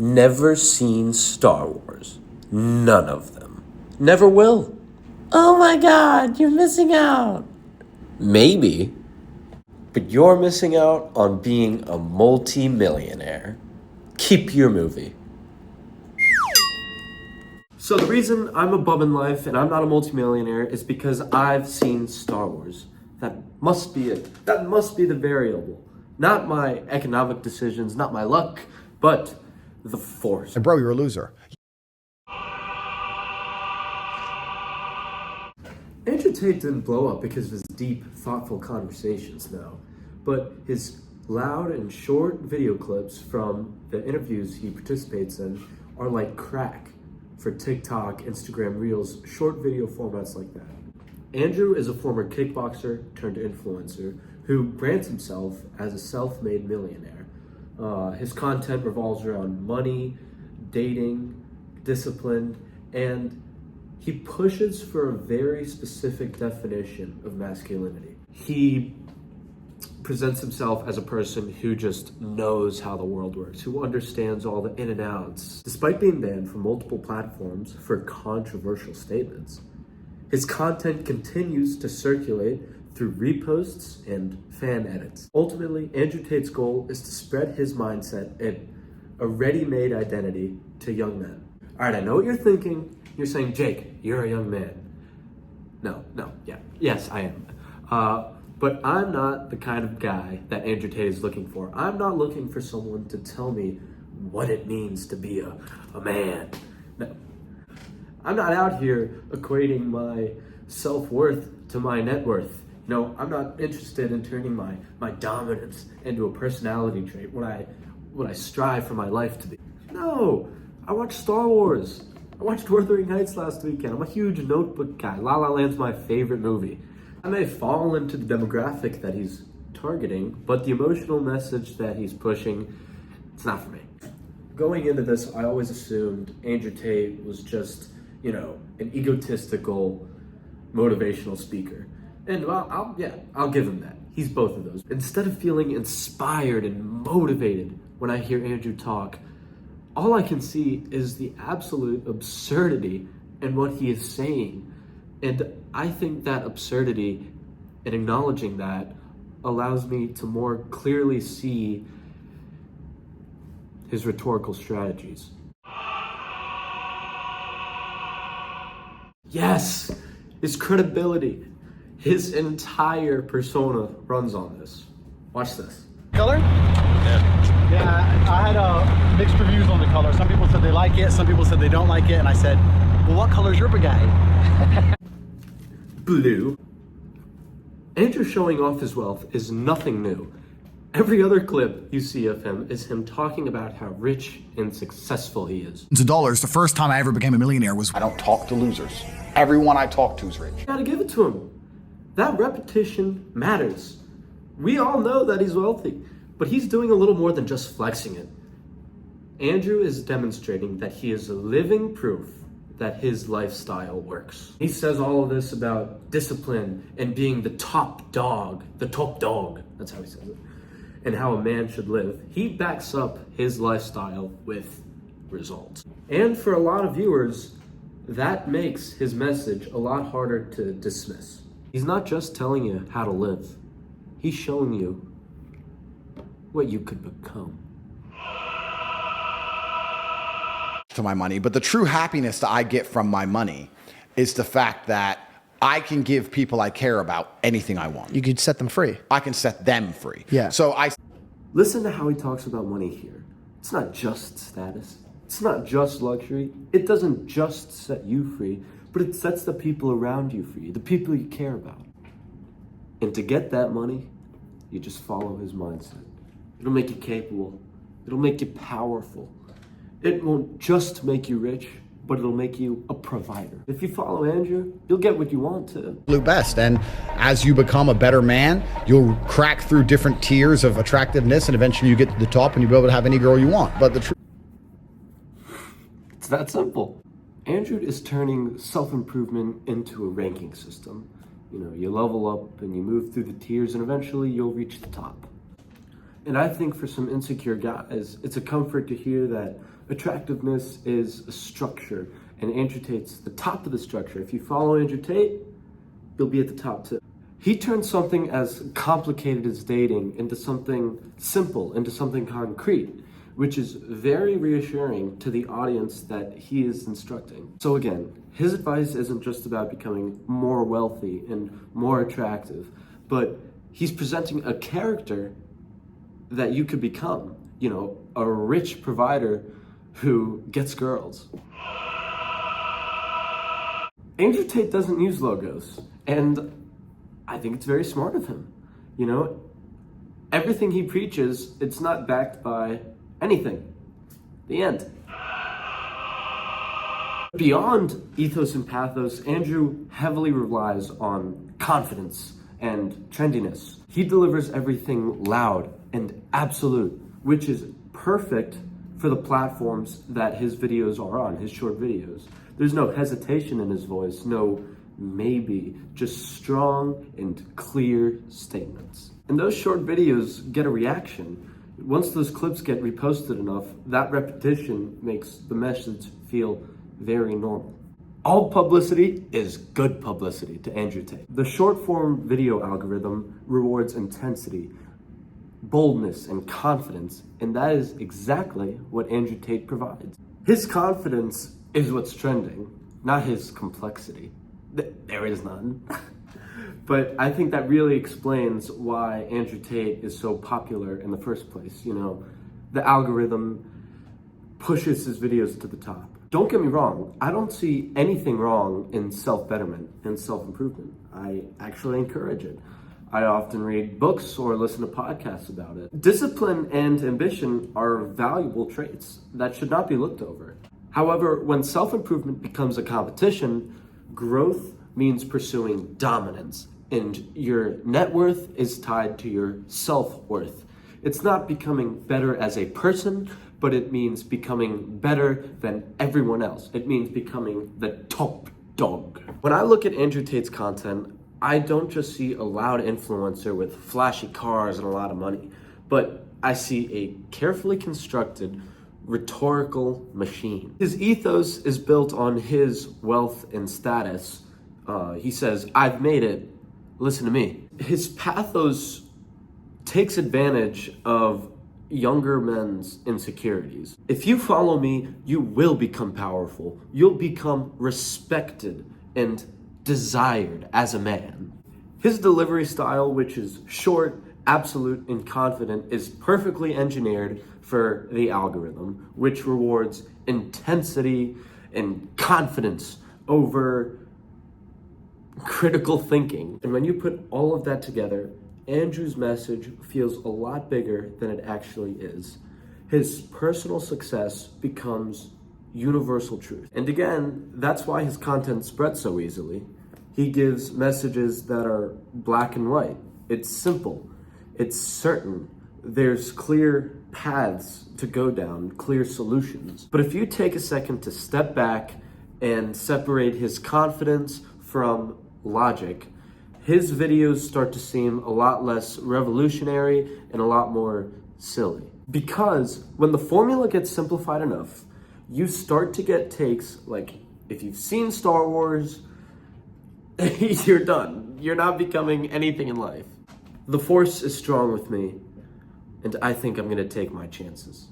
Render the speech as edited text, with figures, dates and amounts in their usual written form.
never seen Star Wars. None of them. Never will. Oh my god, you're missing out. Maybe. But you're missing out on being a multi-millionaire. Keep your movie. So the reason I'm a bum in life and I'm not a multimillionaire is because I've seen Star Wars. That must be it. That must be the variable. Not my economic decisions, not my luck, but the Force. And bro, you're a loser. Andrew Tate didn't blow up because of his deep, thoughtful conversations, no. But his loud and short video clips from the interviews he participates in are like crack for TikTok, Instagram Reels, short video formats like that. Andrew is a former kickboxer turned influencer who brands himself as a self-made millionaire. His content revolves around money, dating, discipline, and he pushes for a very specific definition of masculinity. He presents himself as a person who just knows how the world works, who understands all the in and outs. Despite being banned from multiple platforms for controversial statements, his content continues to circulate through reposts and fan edits. Ultimately, Andrew Tate's goal is to spread his mindset and a ready-made identity to young men. All right, I know what you're thinking. You're saying, Jake, you're a young man. Yes, I am. But I'm not the kind of guy that Andrew Tate is looking for. I'm not looking for someone to tell me what it means to be a man. No. I'm not out here equating my self-worth to my net worth. No, I'm not interested in turning my dominance into a personality trait, what I strive for my life to be. No, I watched Star Wars. I watched Wuthering Heights last weekend. I'm a huge Notebook guy. La La Land's my favorite movie. I may fall into the demographic that he's targeting, but the emotional message that he's pushing, it's not for me. Going into this, I always assumed Andrew Tate was just, an egotistical, motivational speaker. And I'll give him that. He's both of those. Instead of feeling inspired and motivated when I hear Andrew talk, all I can see is the absolute absurdity in what he is saying. And I think that absurdity and acknowledging that allows me to more clearly see his rhetorical strategies. Yes, his credibility, his entire persona runs on this. Watch this. Color? Yeah, I had mixed reviews on the color. Some people said they like it, some people said they don't like it, and I said, well, what color's your bagay? Blue. Andrew showing off his wealth is nothing new. Every other clip you see of him is him talking about how rich and successful he is. To dollars, the first time I ever became a millionaire was... I don't talk to losers. Everyone I talk to is rich. You gotta give it to him. That repetition matters. We all know that he's wealthy, but he's doing a little more than just flexing it. Andrew is demonstrating that he is a living proof that his lifestyle works. He says all of this about discipline and being the top dog, that's how he says it, and how a man should live. He backs up his lifestyle with results. And for a lot of viewers, that makes his message a lot harder to dismiss. He's not just telling you how to live, he's showing you what you could become. To my money, but the true happiness that I get from my money is the fact that I can give people I care about anything I want. You could set them free. I can set them free. Yeah. So Listen to how he talks about money here. It's not just status. It's not just luxury. It doesn't just set you free, but it sets the people around you free, the people you care about. And to get that money, you just follow his mindset. It'll make you capable. It'll make you powerful. It won't just make you rich, but it'll make you a provider. If you follow Andrew, you'll get what you want to. Blue best, and as you become a better man, you'll crack through different tiers of attractiveness, and eventually you get to the top and you'll be able to have any girl you want. But the truth, it's that simple. Andrew is turning self-improvement into a ranking system. You level up and you move through the tiers and eventually you'll reach the top. And I think for some insecure guys, it's a comfort to hear that attractiveness is a structure, and Andrew Tate's the top of the structure. If you follow Andrew Tate, you'll be at the top too. He turned something as complicated as dating into something simple, into something concrete, which is very reassuring to the audience that he is instructing. So again, his advice isn't just about becoming more wealthy and more attractive, but he's presenting a character that you could become, a rich provider who gets girls. Andrew Tate doesn't use logos, and I think it's very smart of him. Everything he preaches, it's not backed by anything. The end. Beyond ethos and pathos, Andrew heavily relies on confidence and trendiness. He delivers everything loud and absolute, which is perfect for the platforms that his videos are on, his short videos. There's no hesitation in his voice, no maybe, just strong and clear statements. And those short videos get a reaction. Once those clips get reposted enough, that repetition makes the message feel very normal. All publicity is good publicity to Andrew Tate. The short form video algorithm rewards intensity, boldness, and confidence, and that is exactly what Andrew Tate provides. His confidence is what's trending, not his complexity. There is none. But I think that really explains why Andrew Tate is so popular in the first place. The algorithm pushes his videos to the top. Don't get me wrong, I don't see anything wrong in self-betterment and self-improvement. I actually encourage it. I often read books or listen to podcasts about it. Discipline and ambition are valuable traits that should not be looked over. However, when self-improvement becomes a competition, growth means pursuing dominance, and your net worth is tied to your self-worth. It's not becoming better as a person, but it means becoming better than everyone else. It means becoming the top dog. When I look at Andrew Tate's content, I don't just see a loud influencer with flashy cars and a lot of money, but I see a carefully constructed rhetorical machine. His ethos is built on his wealth and status. He says, "I've made it, listen to me." His pathos takes advantage of younger men's insecurities. If you follow me, you will become powerful. You'll become respected and desired as a man. His delivery style, which is short, absolute, and confident, is perfectly engineered for the algorithm, which rewards intensity and confidence over critical thinking. And when you put all of that together, Andrew's message feels a lot bigger than it actually is. His personal success becomes universal truth. And again, that's why his content spreads so easily. He gives messages that are black and white. It's simple. It's certain. There's clear paths to go down, clear solutions. But if you take a second to step back and separate his confidence from logic, his videos start to seem a lot less revolutionary and a lot more silly. Because when the formula gets simplified enough, you start to get takes like, if you've seen Star Wars, you're done. You're not becoming anything in life. The force is strong with me, and I think I'm gonna take my chances.